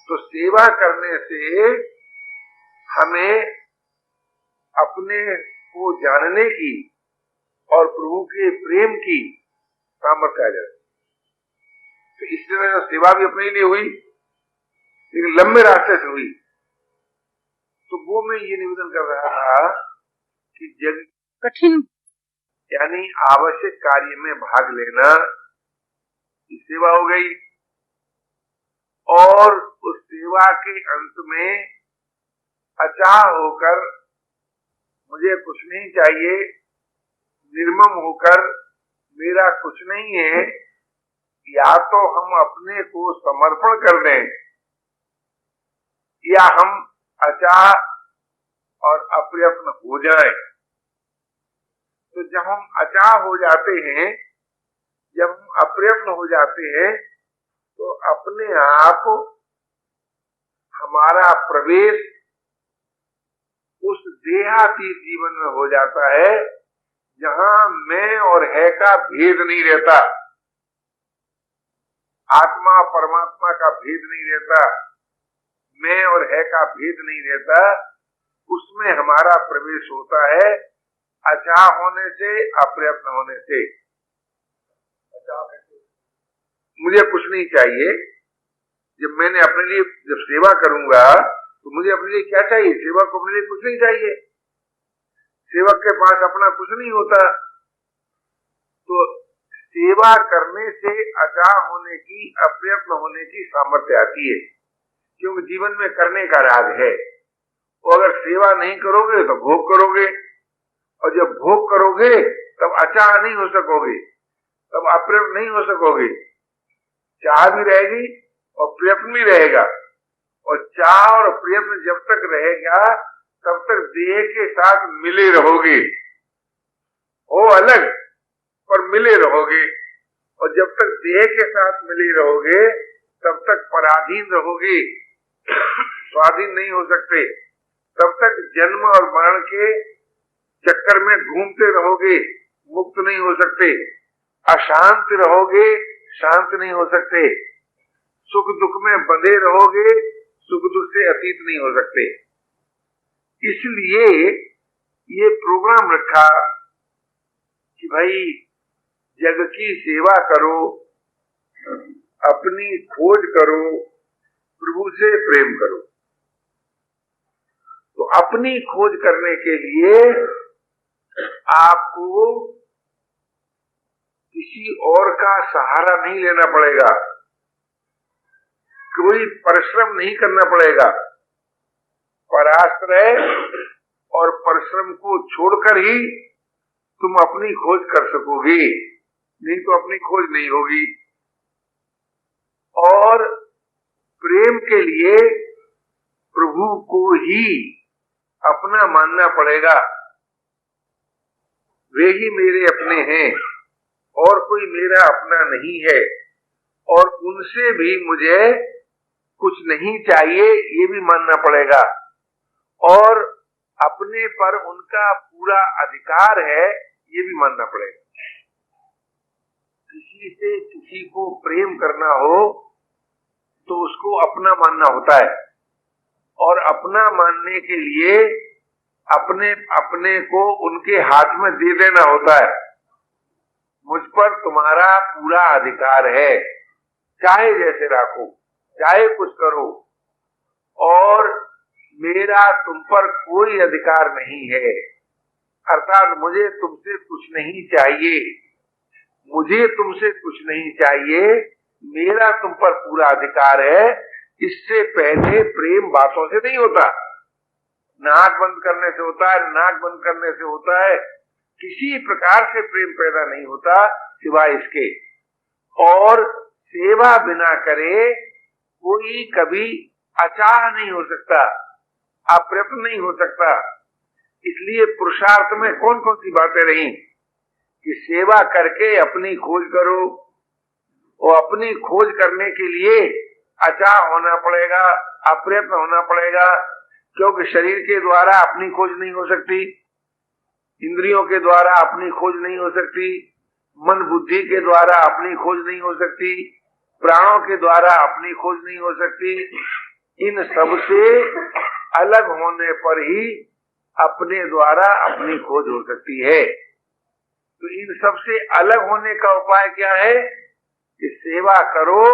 तो सेवा करने से हमें अपने को जानने की और प्रभु के प्रेम की सामर्थ्य आ जाती। तो इसलिए सेवा भी अपने लिए हुई, लेकिन लंबे रास्ते से हुई। तो वो मैं ये निवेदन कर रहा था कि जग कठिन यानी आवश्यक कार्य में भाग लेना ये सेवा हो गई, और उस सेवा के अंत में अचाह होकर मुझे कुछ नहीं चाहिए, निर्मम होकर मेरा कुछ नहीं है, या तो हम अपने को समर्पण कर दें या हम अचाह और अप्रयत्न हो जाएं। तो जब हम अचाह हो जाते हैं, जब हम अप्रयत्न हो जाते हैं, तो अपने आप हमारा प्रवेश उस देहातीत जीवन में हो जाता है जहां मैं और है का भेद नहीं रहता, आत्मा परमात्मा का भेद नहीं रहता, मैं और है का भेद नहीं रहता। उसमें हमारा प्रवेश होता है अचाह होने से, अप्रयत्न होने से। मुझे कुछ नहीं चाहिए, जब मैंने अपने लिए जब सेवा करूंगा तो मुझे अपने लिए क्या चाहिए? सेवक को अपने लिए कुछ नहीं चाहिए, सेवक के पास अपना कुछ नहीं होता। तो सेवा करने से अचाह होने की, अप्रयत्न होने की सामर्थ्य आती है, क्योंकि जीवन में करने का राग है। और अगर सेवा नहीं करोगे तो भोग करोगे, और जब भोग करोगे तब अचाह नहीं हो सकोगे, तब अप्रयत्न नहीं हो सकोगे। चाह भी रहेगी और प्रयत्न भी रहेगा, और चाह और प्रयत्न जब तक रहेगा तब तक देह के साथ मिले रहोगे, वो अलग पर मिले रहोगे। और जब तक देह के साथ मिले रहोगे तब तक पराधीन रहोगे, स्वाधीन नहीं हो सकते। तब तक जन्म और मरण के चक्कर में घूमते रहोगे, मुक्त नहीं हो सकते। अशांत रहोगे, शांत नहीं हो सकते। सुख दुख में बंधे रहोगे, सुख दुख से अतीत नहीं हो सकते। इसलिए ये प्रोग्राम रखा कि भाई जग की सेवा करो, अपनी खोज करो, प्रभु से प्रेम करो। तो अपनी खोज करने के लिए आपको किसी और का सहारा नहीं लेना पड़ेगा, कोई परिश्रम नहीं करना पड़ेगा। पराश्रय और परिश्रम को छोड़कर ही तुम अपनी खोज कर सकोगे, नहीं तो अपनी खोज नहीं होगी। और प्रेम के लिए प्रभु को ही अपना मानना पड़ेगा, वे ही मेरे अपने हैं और कोई मेरा अपना नहीं है, और उनसे भी मुझे कुछ नहीं चाहिए, ये भी मानना पड़ेगा। और अपने पर उनका पूरा अधिकार है, ये भी मानना पड़ेगा। किसी से किसी को प्रेम करना हो तो उसको अपना मानना होता है, और अपना मानने के लिए अपने अपने को उनके हाथ में दे देना होता है। मुझ पर तुम्हारा पूरा अधिकार है, चाहे जैसे राखो, चाहे कुछ करो, और मेरा तुम पर कोई अधिकार नहीं है। अर्थात मुझे तुमसे कुछ नहीं चाहिए, मुझे तुमसे कुछ नहीं चाहिए, मेरा तुम पर पूरा अधिकार है। इससे पहले प्रेम बातों से नहीं होता, नाक बंद करने से होता है, नाक बंद करने से होता है, किसी प्रकार से प्रेम पैदा नहीं होता सिवाय इसके। और सेवा बिना करे कोई कभी अचाह नहीं हो सकता, अप्रयत्न नहीं हो सकता। इसलिए पुरुषार्थ में कौन कौन सी बातें रही कि सेवा करके अपनी खोज करो, और अपनी खोज करने के लिए अचाह होना पड़ेगा, अप्रयत्न होना पड़ेगा, क्योंकि शरीर के द्वारा अपनी खोज नहीं हो सकती, इंद्रियों के द्वारा अपनी खोज नहीं हो सकती, मन बुद्धि के द्वारा अपनी खोज नहीं हो सकती, प्राणों के द्वारा अपनी खोज नहीं हो सकती, इन सब से अलग होने पर ही अपने द्वारा अपनी खोज हो सकती है। तो इन सब से अलग होने का उपाय क्या है कि सेवा करो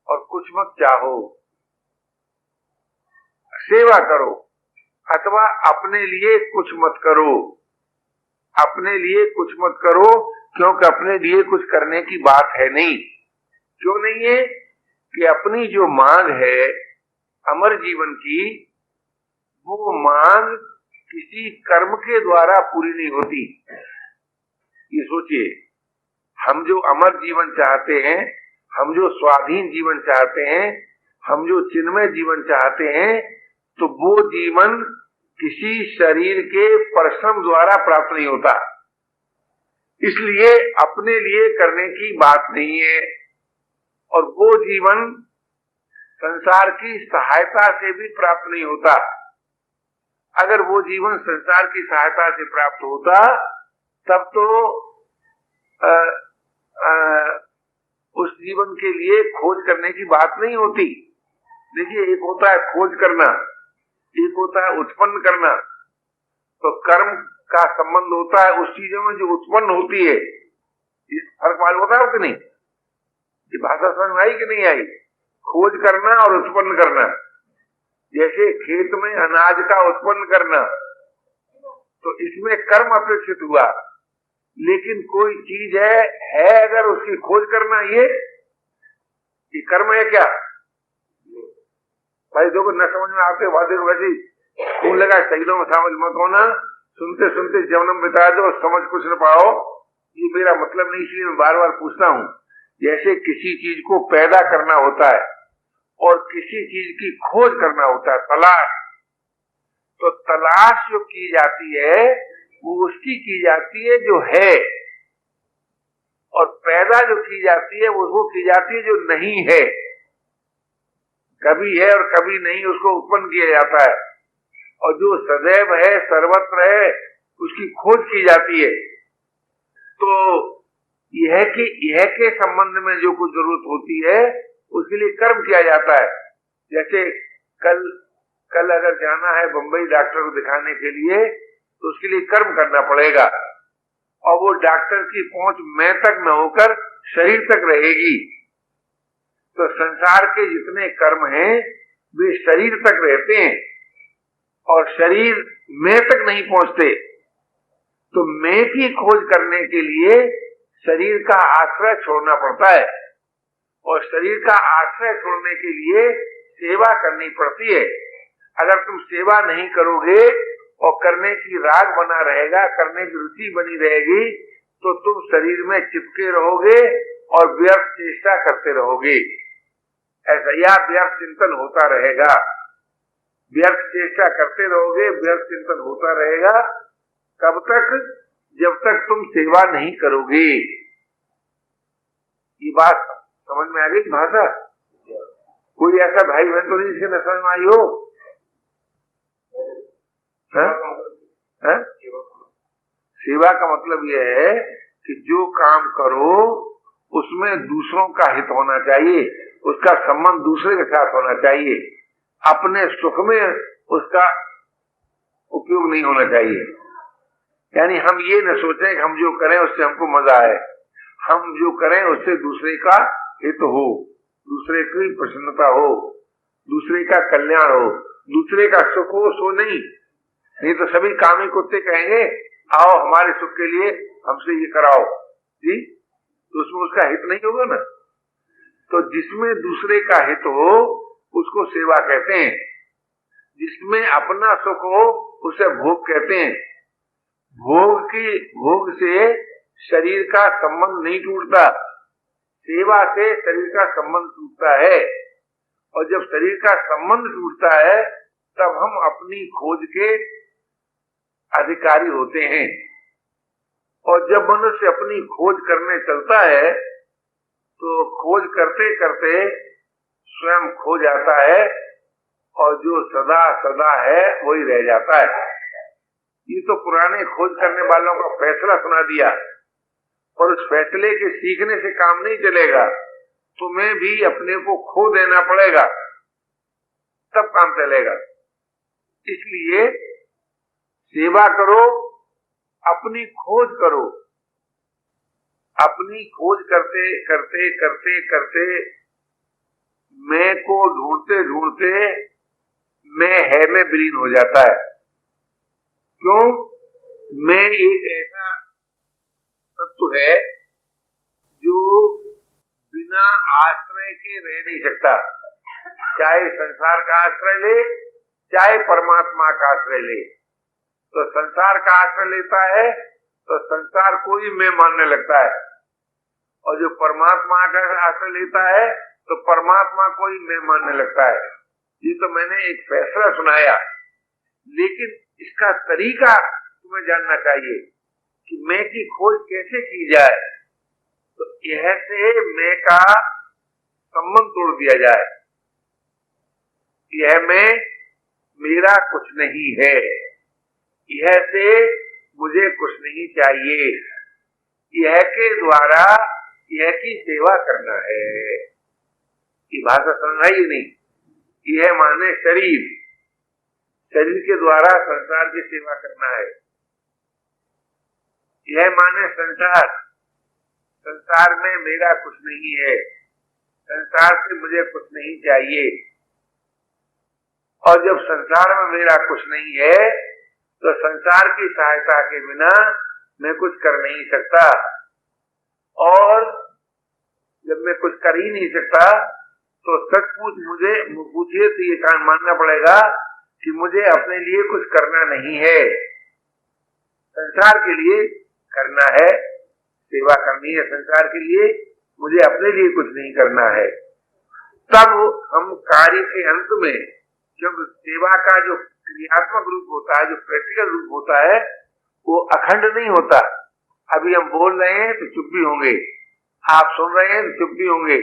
और कुछ मत चाहो। सेवा करो अथवा अपने लिए कुछ मत करो। अपने लिए कुछ मत करो क्योंकि अपने लिए कुछ करने की बात है नहीं। क्यों नहीं है कि अपनी जो मांग है अमर जीवन की, वो मांग किसी कर्म के द्वारा पूरी नहीं होती। ये सोचिए, हम जो अमर जीवन चाहते हैं, हम जो स्वाधीन जीवन चाहते हैं, हम जो चिन्मय जीवन चाहते हैं, तो वो जीवन किसी शरीर के परिश्रम द्वारा प्राप्त नहीं होता। इसलिए अपने लिए करने की बात नहीं है। और वो जीवन संसार की सहायता से भी प्राप्त नहीं होता। अगर वो जीवन संसार की सहायता से प्राप्त होता तब तो उस जीवन के लिए खोज करने की बात नहीं होती। देखिए, एक होता है खोज करना, एक होता है उत्पन्न करना। तो कर्म का संबंध होता है उस चीजों में जो उत्पन्न होती है। फर्क मालूम होता है कि नहीं? ये भाषा समझ में आई कि नहीं आई? खोज करना और उत्पन्न करना। जैसे खेत में अनाज का उत्पन्न करना, तो इसमें कर्म अपेक्षित हुआ। लेकिन कोई चीज है अगर उसकी खोज करना, ये कर्म है क्या? भाई देखो, न समझ में आते वादे को वैसे खून लगा शहीदों में शामिल मत होना। सुनते सुनते जन्म बिता दो, समझ कुछ न पाओ। ये मेरा मतलब नहीं, इसलिए मैं बार बार पूछता हूँ। जैसे किसी चीज को पैदा करना होता है और किसी चीज की खोज करना होता है, तलाश। तो तलाश जो की जाती है वो उसकी की जाती है जो है, और पैदा जो की जाती है वो की जाती है जो नहीं है। कभी है और कभी नहीं, उसको उत्पन्न किया जाता है। और जो सदैव है, सर्वत्र है, उसकी खोज की जाती है। तो यह के संबंध में जो कुछ जरूरत होती है उसके लिए कर्म किया जाता है। जैसे कल अगर जाना है बंबई डॉक्टर को दिखाने के लिए, तो उसके लिए कर्म करना पड़ेगा। और वो डॉक्टर की पहुंच मैं तक न होकर शरीर तक रहेगी। तो संसार के जितने कर्म हैं वे शरीर तक रहते हैं और शरीर मैं तक नहीं पहुंचते। तो मैं की खोज करने के लिए शरीर का आश्रय छोड़ना पड़ता है, और शरीर का आश्रय छोड़ने के लिए सेवा करनी पड़ती है। अगर तुम सेवा नहीं करोगे और करने की राग बना रहेगा, करने की रुचि बनी रहेगी, तो तुम शरीर में चिपके रहोगे और व्यर्थ चेष्टा करते रहोगे। ऐसा या व्यर्थ चिंतन होता रहेगा, व्यर्थ चेष्टा करते रहोगे, व्यर्थ चिंतन होता रहेगा। कब तक? जब तक तुम सेवा नहीं करोगे। ये बात समझ में आ गई भाषा? कोई ऐसा भाई बहन तो नहीं जिसे न समझ में आई हो? सेवा का मतलब यह है कि जो काम करो उसमें दूसरों का हित होना चाहिए, उसका संबंध दूसरे के साथ होना चाहिए। अपने सुख में उसका उपयोग नहीं होना चाहिए। यानी हम ये न सोचें कि हम जो करें उससे हमको मजा आए, हम जो करें उससे दूसरे का हित हो, दूसरे की प्रसन्नता हो, दूसरे का कल्याण हो, दूसरे का सुख हो, सो नहीं तो सभी कामी कुत्ते कहेंगे आओ हमारे सुख के लिए हमसे ये कराओ जी, तो उसमें उसका हित नहीं होगा ना। तो जिसमें दूसरे का हित हो उसको सेवा कहते हैं। जिसमें अपना सुख हो उसे भोग कहते हैं। भोग से शरीर का संबंध नहीं टूटता, सेवा से शरीर का संबंध टूटता है। और जब शरीर का संबंध टूटता है तब हम अपनी खोज के अधिकारी होते हैं। और जब मनुष्य अपनी खोज करने चलता है तो खोज करते करते स्वयं खो जाता है, और जो सदा सदा है वही रह जाता है। ये तो पुराने खोज करने वालों का फैसला सुना दिया, और उस फैसले के सीखने से काम नहीं चलेगा। तुम्हें भी अपने को खो देना पड़ेगा। तब काम चलेगा। इसलिए सेवा करो, अपनी खोज करो। अपनी खोज करते करते करते करते मैं को ढूंढते ढूंढते मैं है में विलीन हो जाता है। क्यों? मैं एक ऐसा तत्व है जो बिना आश्रय के रह नहीं सकता। चाहे संसार का आश्रय ले, चाहे परमात्मा का आश्रय ले। तो संसार का आश्रय लेता है तो संसार को ही मैं मानने लगता है, और जो परमात्मा का आश्रय लेता है तो परमात्मा को ही मैं मानने लगता है। ये तो मैंने एक फैसला सुनाया, लेकिन इसका तरीका तुम्हें जानना चाहिए कि मैं की खोज कैसे की जाए। तो यह से मैं का संबंध तोड़ दिया जाए। यह मैं मेरा कुछ नहीं है, यह से मुझे कुछ नहीं चाहिए, यह के द्वारा यह की सेवा करना है। ये भाषा समझ आई नहीं? यह माने शरीर, शरीर के द्वारा संसार की सेवा करना है। यह माने संसार, संसार में मेरा कुछ नहीं है, संसार से मुझे कुछ नहीं चाहिए। और जब संसार में मेरा कुछ नहीं है तो संसार की सहायता के बिना मैं कुछ कर नहीं सकता। और जब मैं कुछ कर ही नहीं सकता तो सचमुच मुझे पूछिए तो ये कारण मानना पड़ेगा कि मुझे अपने लिए कुछ करना नहीं है। संसार के लिए करना है, सेवा करनी है संसार के लिए, मुझे अपने लिए कुछ नहीं करना है। तब हम कार्य के अंत में जब सेवा का जो क्रियात्मक रूप होता है, जो प्रैक्टिकल रूप होता है, वो अखंड नहीं होता। अभी हम बोल रहे हैं तो चुप भी होंगे, आप सुन रहे हैं तो चुप भी होंगे,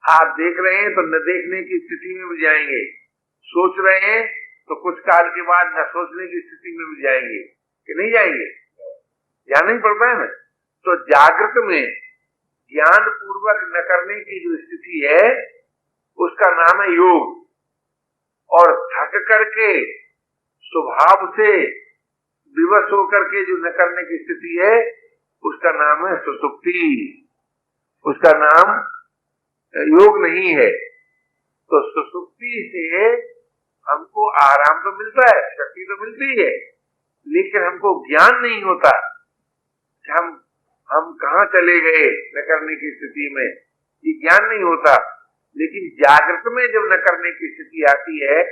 आप देख रहे हैं तो न देखने की स्थिति में भी जाएंगे, सोच रहे हैं तो कुछ काल के बाद न सोचने की स्थिति में भी जाएंगे कि नहीं जाएंगे? जाना ही पड़ता है ना। तो जागृत में ज्ञान पूर्वक न करने की जो स्थिति है उसका नाम है योग, और थक करके स्वभाव से विवश होकर के जो न करने की स्थिति है उसका नाम है सुसुप्ति, उसका नाम योग नहीं है। तो सुसुप्ति से हमको आराम तो मिलता है, शक्ति तो मिलती है, लेकिन हमको ज्ञान नहीं होता कि हम कहाँ चले गए न करने की स्थिति में, ये ज्ञान नहीं होता। लेकिन जागृत में जब न करने की स्थिति आती है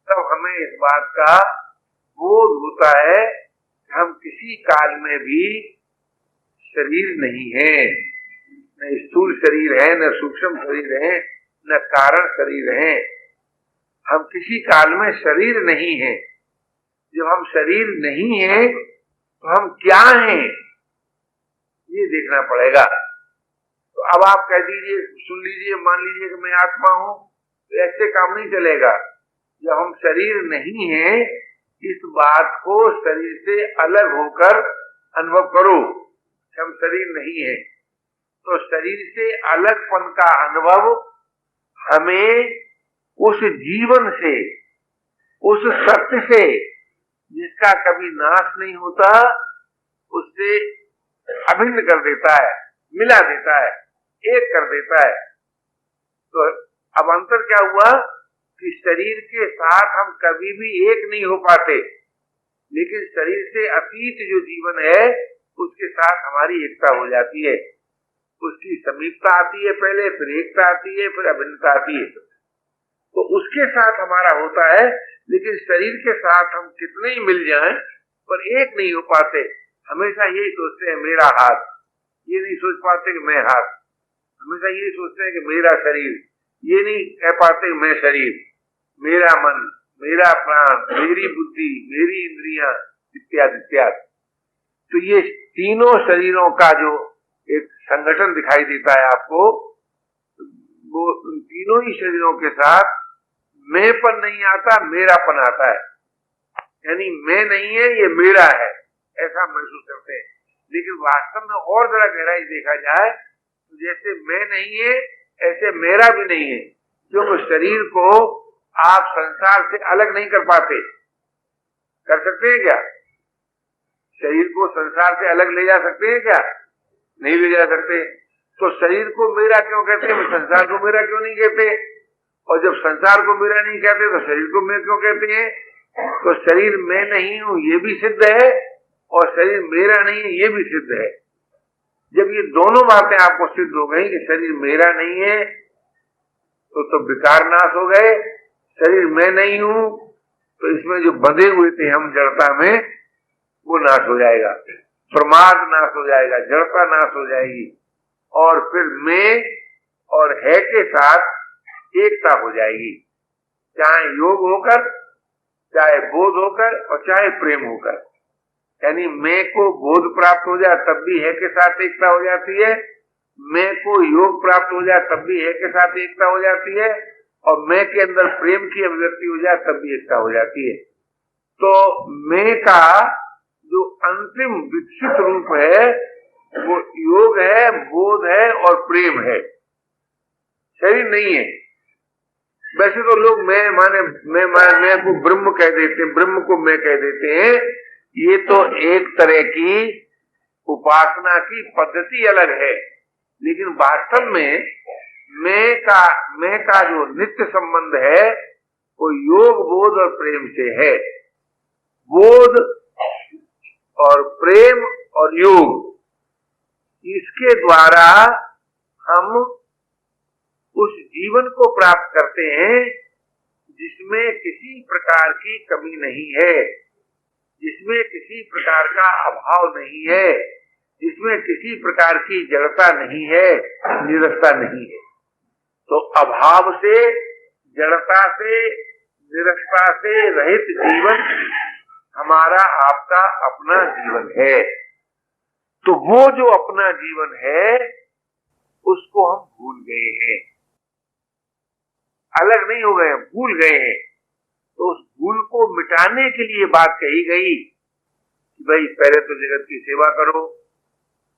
तब हमें इस बात का बोध होता है कि हम किसी काल में भी शरीर नहीं है, न स्थूल शरीर है, न सूक्ष्म शरीर है, न कारण शरीर है। हम किसी काल में शरीर नहीं है। जब हम शरीर नहीं है तो हम क्या हैं ये देखना पड़ेगा। तो अब आप कह दीजिए, सुन लीजिए, मान लीजिए कि मैं आत्मा हूं, तो ऐसे काम नहीं चलेगा। जब हम शरीर नहीं है इस बात को शरीर से अलग होकर अनुभव करो कि हम शरीर नहीं है। तो शरीर से अलगपन का अनुभव हमें उस जीवन से, उस सत्य से जिसका कभी नाश नहीं होता, उससे अभिन्न कर देता है, मिला देता है, एक कर देता है। तो अब अंतर क्या हुआ कि शरीर के साथ हम कभी भी एक नहीं हो पाते, लेकिन शरीर से अतीत जो जीवन है उसके साथ हमारी एकता हो जाती है। उसकी समीपता आती है पहले, फिर एकता आती है, फिर अभिन्नता आती है। तो उसके साथ हमारा होता है, लेकिन शरीर के साथ हम कितने ही मिल जाएं पर एक नहीं हो पाते। हमेशा यही सोचते हैं मेरा हाथ, ये नहीं सोच पाते कि मैं हाथ। हमेशा यही सोचते हैं कि मेरा शरीर, ये नहीं कह पाते मैं शरीर, मेरा मन, मेरा प्राण, मेरी बुद्धि, मेरी इंद्रियां, इत्यादि इत्यादि। तो ये तीनों शरीरों का जो एक संगठन दिखाई देता है आपको, वो उन तीनों ही शरीरों के साथ मैंपन नहीं आता, मेरापन आता है। यानी मैं नहीं है, ये मेरा है, ऐसा महसूस करते हैं। लेकिन वास्तव में और जरा गहराई देखा जाए तो जैसे मैं नहीं है ऐसे मेरा भी नहीं है, क्योंकि शरीर को आप संसार से अलग नहीं कर पाते। कर सकते हैं क्या? शरीर को संसार से अलग ले जा सकते हैं क्या? नहीं ले जा सकते। तो शरीर को मेरा क्यों कहते हैं, संसार को मेरा क्यों नहीं कहते? और जब संसार को मेरा नहीं कहते तो शरीर को मैं क्यों कहते हैं? तो शरीर मैं नहीं हूं ये भी सिद्ध है और शरीर मेरा नहीं है ये भी सिद्ध है। जब ये दोनों बातें आपको सिद्ध हो गई कि शरीर मेरा नहीं है तो विकार नाश हो गए, शरीर मैं नहीं हूं तो इसमें जो बंधे हुए थे हम जड़ता में वो नाश हो जाएगा, प्रमाद नाश हो जाएगा, जड़ता नाश हो जाएगी और फिर मैं और है के साथ एकता हो जाएगी, चाहे योग होकर, चाहे बोध होकर और चाहे प्रेम होकर। यानी मैं को बोध प्राप्त हो जाए तब भी है के साथ एकता हो जाती है, मैं को योग प्राप्त हो जाए तब भी है के साथ एकता हो जाती है और मैं के अंदर प्रेम की अभिव्यक्ति हो जाए तब भी एकता हो जाती है। तो मैं का जो अंतिम विकसित रूप है वो योग है, बोध है और प्रेम है, शरीर नहीं है। वैसे तो लोग मैं को ब्रह्म कह देते हैं, ब्रह्म को मैं कह देते हैं। ये तो एक तरह की उपासना की पद्धति अलग है, लेकिन वास्तव में मैं का जो नित्य संबंध है वो योग, बोध और प्रेम से है। बोध और प्रेम और योग, इसके द्वारा हम उस जीवन को प्राप्त करते हैं जिसमें किसी प्रकार की कमी नहीं है, जिसमें किसी प्रकार का अभाव नहीं है, जिसमें किसी प्रकार की जड़ता नहीं है, निरसता नहीं है। तो अभाव से, जड़ता से, निरसता से रहित जीवन हमारा आपका अपना जीवन है। तो वो जो अपना जीवन है उसको हम भूल गए हैं, अलग नहीं हो गए, भूल गए हैं। तो उस भूल को मिटाने के लिए बात कही गई कि भाई पहले तो जगत की सेवा करो,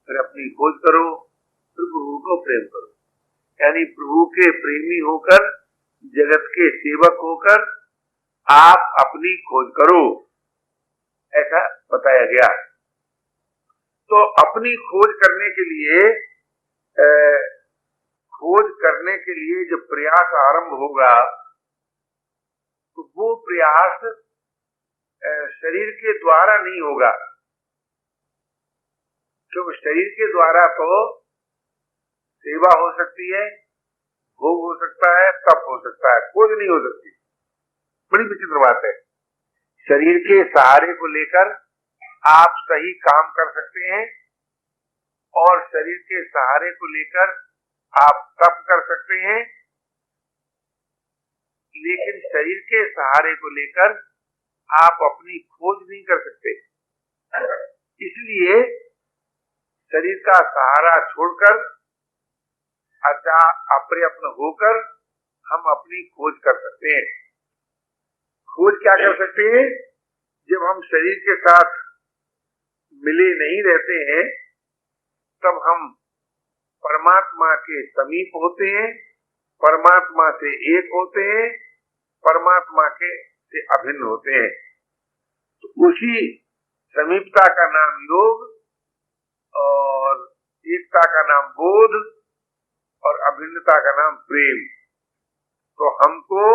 फिर अपनी खोज करो, फिर प्रभु को प्रेम करो। यानी प्रभु के प्रेमी होकर, जगत के सेवक होकर आप अपनी खोज करो, ऐसा बताया गया। तो अपनी खोज करने के लिए जब प्रयास आरंभ होगा तो वो प्रयास शरीर के द्वारा नहीं होगा, क्योंकि शरीर के द्वारा तो सेवा हो सकती है, भोग हो सकता है, तप हो सकता है, खोज नहीं हो सकती। बड़ी विचित्र बात है। शरीर के सहारे को लेकर आप सही काम कर सकते हैं और शरीर के सहारे को लेकर आप तप कर सकते हैं, लेकिन शरीर के सहारे को लेकर आप अपनी खोज नहीं कर सकते। इसलिए शरीर का सहारा छोड़कर अप्रयत्न होकर हम अपनी खोज कर सकते हैं। खोज क्या कर सकते हैं? जब हम शरीर के साथ मिले नहीं रहते हैं तब हम परमात्मा के समीप होते हैं, परमात्मा से एक होते हैं, परमात्मा के से अभिन्न होते हैं। तो उसी समीपता का नाम योग और एकता का नाम बोध और अभिन्नता का नाम प्रेम। तो हमको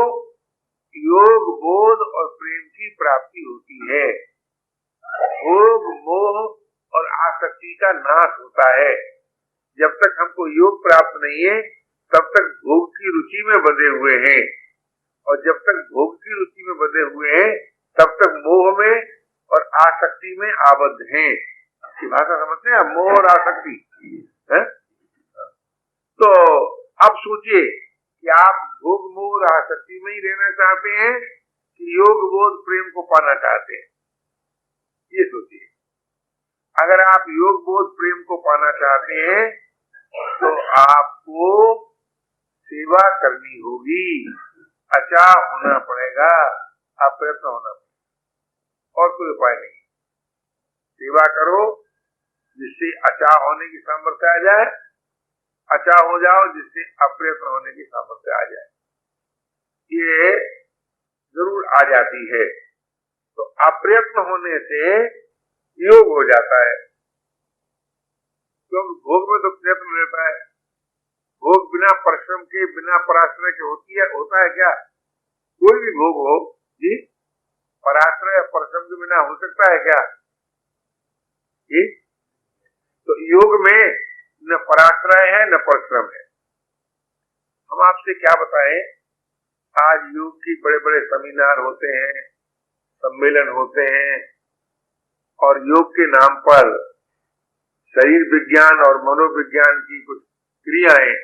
योग, बोध और प्रेम की प्राप्ति होती है। भोग, मोह और आसक्ति का नाश होता है। जब तक हमको योग प्राप्त नहीं है तब तक भोग की रुचि में बंधे हुए हैं, और जब तक भोग की रुचि में बंधे हुए हैं तब तक मोह में और आसक्ति में आबद्ध हैं। इसकी भाषा समझते हैं आप, मोह और आसक्ति है? तो अब सोचिए कि आप भोग, मोह और आसक्ति में ही रहना चाहते हैं कि योग, बोध, प्रेम को पाना चाहते हैं? ये सोचिए। अगर आप योग, बोध, प्रेम को पाना चाहते हैं तो आपको सेवा करनी होगी, अचाह होना पड़ेगा, अप्रयत्न होना पड़ेगा, और कोई उपाय नहीं। सेवा करो जिससे अचाह होने की सामर्थ्य आ जाए, अचाह हो जाओ जिससे अप्रयत्न होने की सामर्थ्य आ जाए। ये जाती है। तो अप्रयत्न होने से योग हो जाता है, क्योंकि भोग में तो प्रयत्न रहता है। भोग बिना परिश्रम के, बिना पराश्रय के होता है क्या? कोई भी भोग हो जी, पराश्रय परिश्रम के बिना हो सकता है क्या जी? तो योग में न पराश्रय है न परिश्रम है। हम आपसे क्या बताएं, आज योग की बड़े बड़े सेमिनार होते हैं, सम्मेलन होते हैं, और योग के नाम पर शरीर विज्ञान और मनोविज्ञान की कुछ क्रियाएं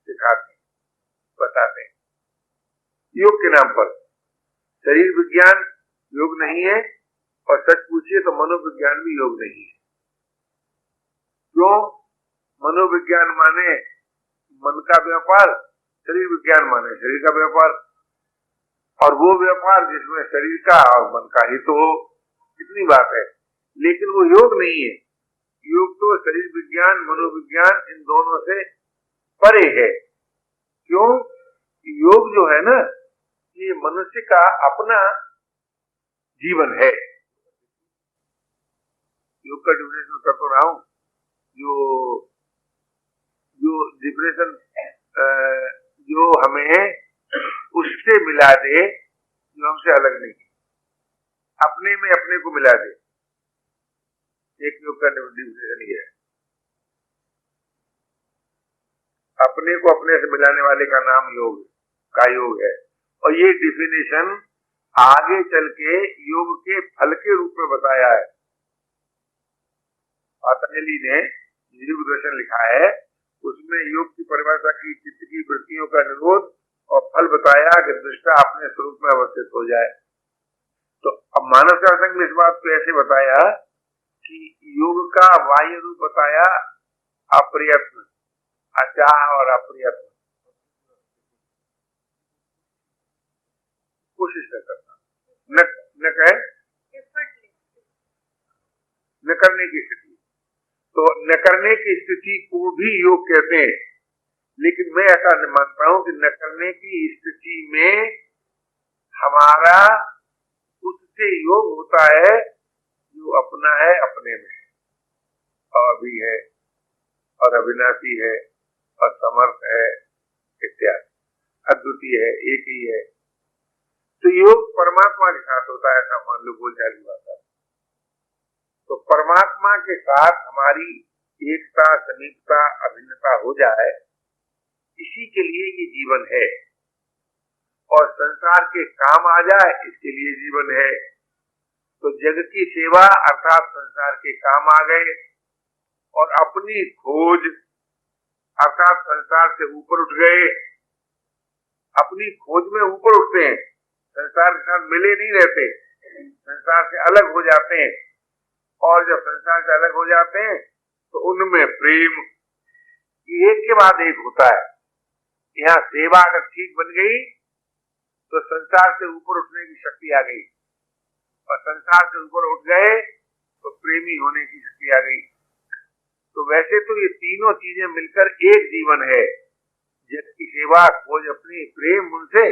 सिखाते, बताते हैं। योग के नाम पर शरीर विज्ञान योग नहीं है, और सच पूछिए तो मनोविज्ञान भी योग नहीं है। क्यों? मनोविज्ञान माने मन का व्यापार, शरीर विज्ञान माने शरीर का व्यापार, और वो व्यापार जिसमें शरीर का और मन का हित हो, इतनी बात है। लेकिन वो योग नहीं है। योग तो शरीर विज्ञान मनोविज्ञान इन दोनों से परे है। क्यों? योग जो है ना, ये मनुष्य का अपना जीवन है। योग का डिफिनेशन कर तो रहा हूं, जो डिफिनेशन जो हमें उससे मिला दे, जो हमसे अलग नहीं, अपने में अपने को मिला दे, एक योग का डिफिनेशन ये है। अपने को अपने से मिलाने वाले का नाम योग का योग है। और ये डिफिनेशन आगे चल के योग के फल के रूप में बताया है। पतंजलि ने योग दर्शन लिखा है, उसमें योग की परिभाषा की चित्त की वृत्तियों का निरोध और फल बताया कि दृष्टा अपने स्वरूप में अवस्थित हो जाए। तो अब मानव शास्त्र में इस बात को ऐसे बताया कि योग का बाह्य रूप बताया अप्रयत्न, अचाह और अप्रयत्न, कोशिश न करना, न कहे न करने की स्थिति। तो न करने की स्थिति को भी योग कहते हैं, लेकिन मैं ऐसा नहीं मानता हूं कि न करने की स्थिति में हमारा उससे योग होता है जो अपना है, अपने में और अभी है और अविनाशी है और समर्थ है इत्यादि, अद्वितीय है, एक ही है। तो योग परमात्मा के साथ होता है, ऐसा मान लो बोलचाली बात। तो परमात्मा के साथ हमारी एकता, समीपता, अभिन्नता हो जाए, इसी के लिए ये जीवन है। और संसार के काम आ जाए, इसके लिए जीवन है। तो जग की सेवा अर्थात संसार के काम आ गए, और अपनी खोज अर्थात संसार से ऊपर उठ गए। अपनी खोज में ऊपर उठते हैं, संसार के साथ मिले नहीं रहते, संसार से अलग हो जाते हैं। और जब संसार से अलग हो जाते हैं तो उनमें प्रेम एक के बाद एक होता है। यहाँ सेवा अगर ठीक बन गई तो संसार से ऊपर उठने की शक्ति आ गई, और संसार से ऊपर उठ गए तो प्रेमी होने की शक्ति आ गई। तो वैसे तो ये तीनों चीजें मिलकर एक जीवन है। जग की सेवा, खोज, अपनी, प्रेम, उनसे,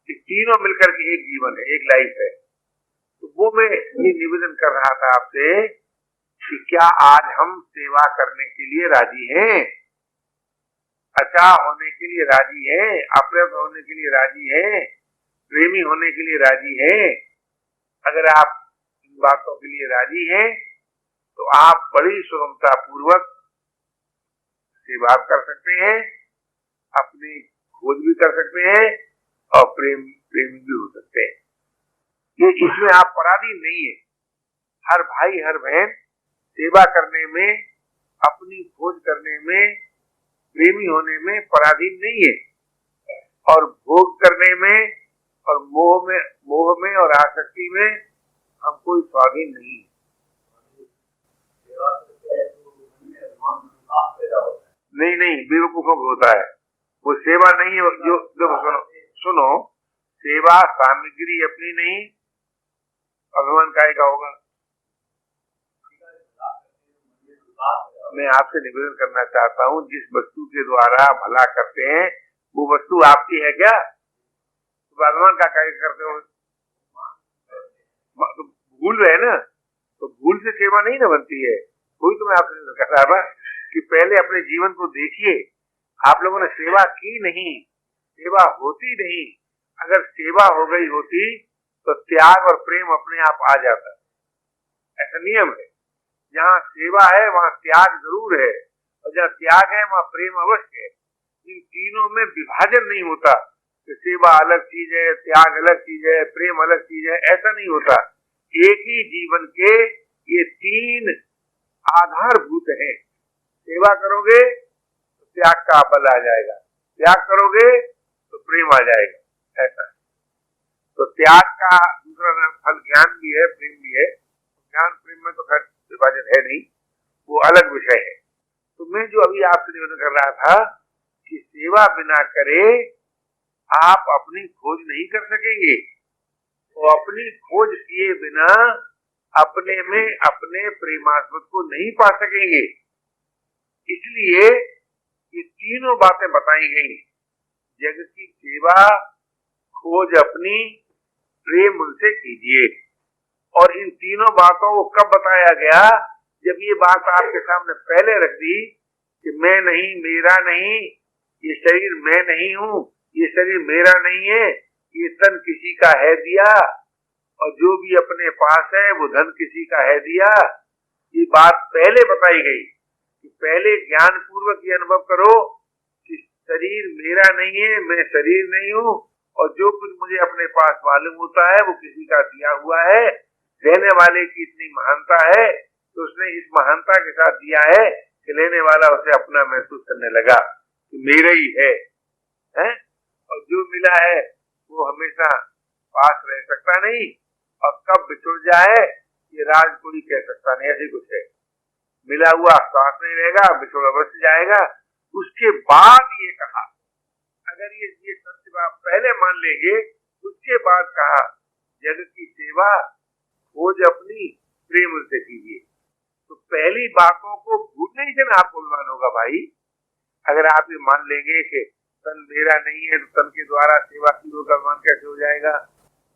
ये तीनों मिलकर के एक जीवन है, एक लाइफ है। तो वो मैं ये निवेदन कर रहा था आपसे कि क्या आज हम सेवा करने के लिए राजी हैं, अच्छा होने के लिए राजी हैं, अप्रयत्न होने के लिए राजी हैं, प्रेमी होने के लिए राजी हैं? अगर आप इन बातों के लिए राजी हैं तो आप बड़ी सुगमता पूर्वक सेवा कर सकते हैं, अपनी खोज भी कर सकते हैं और प्रेमी भी हो सकते हैं। ये इसमें आप पराधीन नहीं है। हर भाई हर बहन सेवा करने में, अपनी खोज करने में, प्रेमी होने में पराधीन नहीं है, और भोग करने में और मोह में और आसक्ति में हम कोई स्वाधीन नहीं है। नहीं, बेवकूफों को होता है वो सेवा नहीं है। जो सुनो, सेवा सामग्री अपनी नहीं, भगवान काय का होगा। मैं आपसे निवेदन करना चाहता हूं, जिस वस्तु के द्वारा भला करते हैं वो वस्तु आपकी है क्या? भगवान का कार्य करते हो तो भूल रहे ना, तो भूल से सेवा नहीं ना बनती है। कोई तो मैं आपसे कह रहा था कि पहले अपने जीवन को देखिए, आप लोगों ने सेवा की नहीं, सेवा होती नहीं। अगर सेवा हो गई होती तो त्याग और प्रेम अपने आप आ जाता, ऐसा नियम है। जहाँ सेवा है वहाँ त्याग जरूर है, और जहाँ त्याग है वहाँ प्रेम अवश्य है। इन तीनों में विभाजन नहीं होता कि सेवा अलग चीज है, त्याग अलग चीज है, प्रेम अलग चीज है, ऐसा नहीं होता। एक ही जीवन के ये तीन आधारभूत हैं। सेवा करोगे तो त्याग का बल आ जाएगा, त्याग करोगे तो प्रेम आ जाएगा, ऐसा। तो त्याग का दूसरा फल ज्ञान भी है, प्रेम भी है। ज्ञान प्रेम में तो खैर विभाजन है नहीं, वो अलग विषय है। तो मैं जो अभी आपसे निवेदन कर रहा था कि सेवा बिना करे आप अपनी खोज नहीं कर सकेंगे, तो अपनी खोज किए बिना अपने में अपने प्रेमास्पद को नहीं पा सकेंगे। इसलिए ये तीनों बातें बताई गई, जगत की सेवा, खोज अपनी, प्रेम उनसे कीजिए। और इन तीनों बातों को कब बताया गया? जब ये बात आपके सामने पहले रख दी कि मैं नहीं, मेरा नहीं, ये शरीर मैं नहीं हूँ, ये शरीर मेरा नहीं है, ये तन किसी का है दिया, और जो भी अपने पास है वो धन किसी का है दिया। ये बात पहले बताई गई कि पहले ज्ञान पूर्वक ये अनुभव करो कि शरीर मेरा नहीं है, मैं शरीर नहीं हूँ, और जो कुछ मुझे अपने पास मालूम होता है वो किसी का दिया हुआ है। देने वाले की इतनी महानता है तो उसने इस महानता के साथ दिया है कि लेने वाला उसे अपना महसूस करने लगा कि मेरा ही है, और जो मिला है वो हमेशा पास रह सकता नहीं, और कब बिछुड़ जाए ये राज कोई कह सकता नहीं, ऐसी कुछ है। मिला हुआ साथ नहीं रहेगा, बिछुड़ अवश्य जाएगा। उसके बाद ये कहा, अगर ये सत्य आप पहले मान लेंगे, उसके बाद कहा जगत की सेवा, खोज अपनी, प्रेम उनसे कीजिए। तो पहली बातों को भूलने से ना आप बुलवान होगा भाई। अगर आप ये मान लेंगे कि धन मेरा नहीं है तो धन के द्वारा सेवा की हुई का मान कैसे हो जाएगा,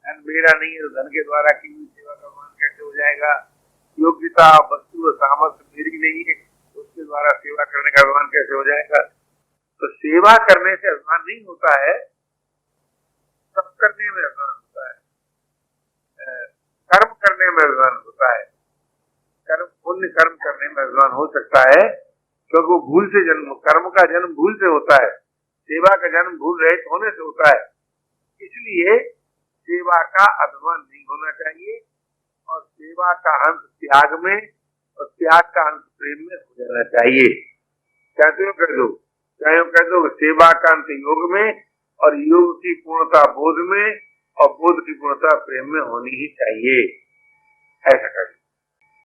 धन मेरा नहीं है तो धन के द्वारा की हुई सेवा का मान कैसे हो जाएगा, योग्यता, वस्तु और सामर्थ्य मेरी नहीं है उसके द्वारा सेवा करने का अभिमान कैसे हो जाएगा। तो सेवा करने से अभिमान नहीं होता है, सब करने में अभिमान होता है, कर्म करने में अभिमान होता है। कर्म, पुण्य कर्म करने में अभिमान हो सकता है क्योंकि वो भूल से जन्म, कर्म का जन्म भूल से होता है, सेवा का जन्म भूल रहित होने से होता है। इसलिए सेवा का अभिमान नहीं होना चाहिए, और सेवा का अंत त्याग में और त्याग का अंत प्रेम में हो जाना चाहिए। कहते हो कह दो, चाहे कह दो सेवा का अंत योग में, और योग की पूर्णता बोध में, और बोध की पूर्णता प्रेम में होनी ही चाहिए, ऐसा कर